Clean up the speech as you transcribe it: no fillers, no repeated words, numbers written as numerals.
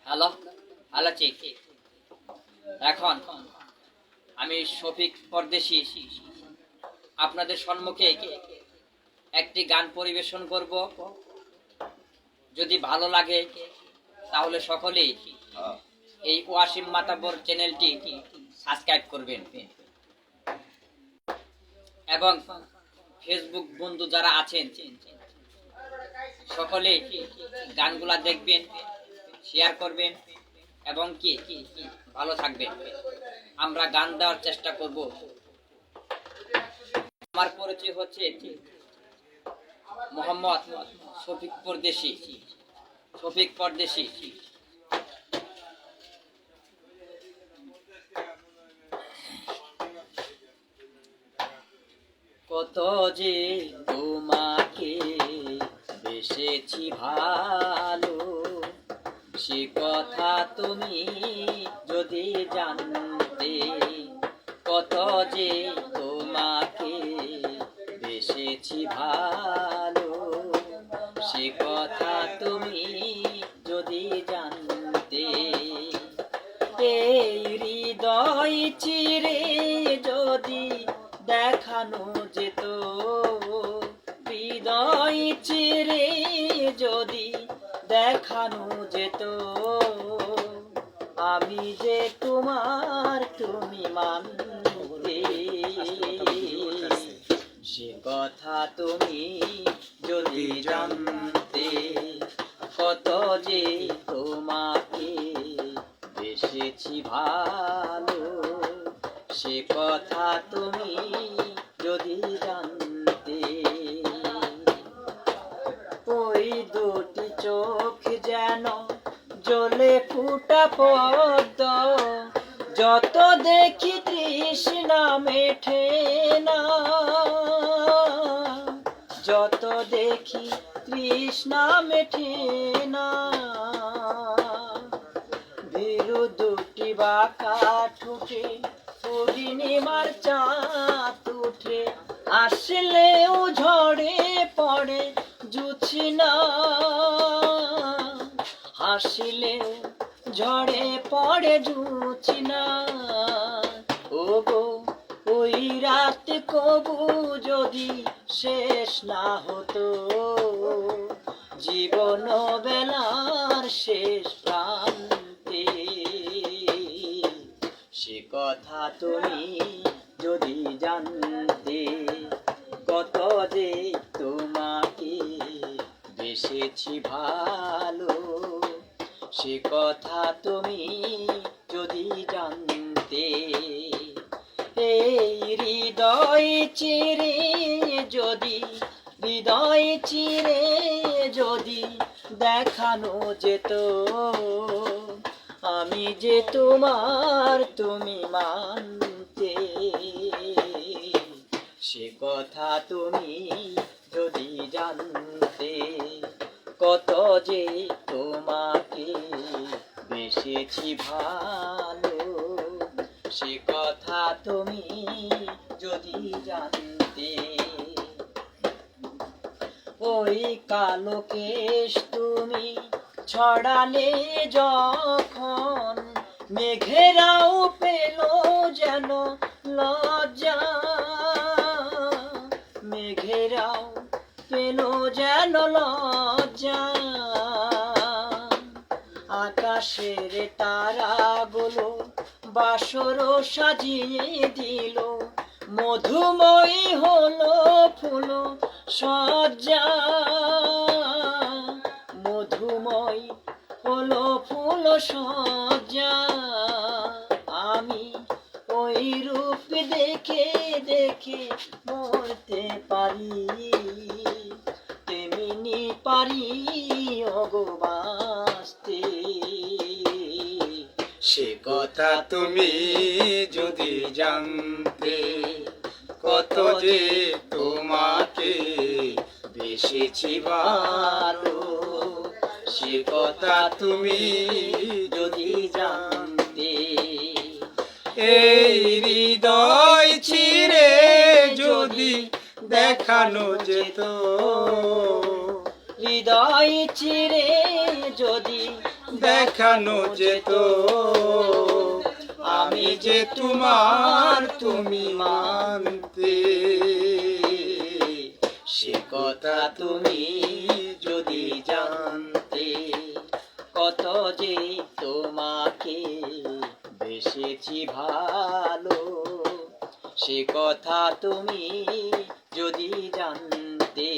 Hello hello চিক। এখন আমি শফিক পরদেশি আপনাদের সম্মুখে একটি গান পরিবেশন করব। যদি ভালো লাগে তাহলে সকলেই এই ওয়াসিম মাতাব্বর চ্যানেলটি সাবস্ক্রাইব করবেন এবং ফেসবুক বন্ধু যারা আছেন সকলে গানগুলা দেখবেন, শেয়ার করবেন এবং কি ভালো থাকবেন। আমরা গান দেওয়ার চেষ্টা করব। আমার পরিচয় হচ্ছে মোহাম্মদ শফিক পরদেশি। শফিক পরদেশি। কত যে তোমাকে বেসেছি ভালো, সে কথা তুমি যদি জানতে। কত যে তোমাকে বেসেছি ভালো, সে কথা তুমি যদি জানতে। এই হৃদয় চিরে যদি দেখানো যেত, হৃদয় চিরে যদি দেখানো যেত, আমি যে তোমার তুমি মানতে। সে কথা তুমি যদি জানতে। কত যে তোমাকে বেসেছি ভালো, সে কথা তুমি যদি জানতে। ওই দুটি চোখ যেন জ্বলে ফুটা পদ্ম, যত দেখি তৃষ্ণা মেঠে না, যত দেখি তৃষ্ণা মেঠে না। ভীরু দুটি বাঁকা ঠোঁটে পূর্ণিমার চাঁদ উঠে, আসলেও ঝড়ে পড়ে জুছি না, হাসিলেও ঝড়ে পড়ে জুছি না। ও গো ওই রাত কবু যদি শেষ না হতো, জীবন বেলার শেষ প্রান্তে। সে কথা তুমি যদি জানতে। কত যে তোমাকে বেসেছি ভালো, সে কথা তুমি যদি জানতে। এই হৃদয় চিরে যদি, হৃদয় চিরে যদি দেখানো যেত, আমি যে তোমার তুমি মানতে। সে কথা তুমি যদি জানতে। কত যে তোমাকে বেসেছি ভালো, সে কথা তুমি যদি জানতে। ওই কালো কেশ তুমি ছড়ালে যখন, মেঘেরাও পেল যেন লজ্জা, মেঘেরাও পেল যেন লজ্জা। আকাশের তারাগুলো বাসর সাজিয়ে দিল, মধুময়ী হলো ফুল সজ্জা, মধুময়ী হলো ফুল সজ্জা। আমি ওই রূপ দেখে দেখে মরতে পারি, তেমনি পারি ওগো বাঁচতে। সে কথা তুমি যদি জানতে। কত যে তোমাকে বেসেছি ভালো, সে কথা তুমি যদি জানতে। এই হৃদয় চিরে যদি দেখানো যেত, হৃদয় চিরে যদি দেখানো যেত, আমি যে তোমার তুমি মানতে, সে কথা তুমি যদি জানতে। কত যে তোমাকে বেসেছি ভালো, সে কথা তুমি যদি জানতে।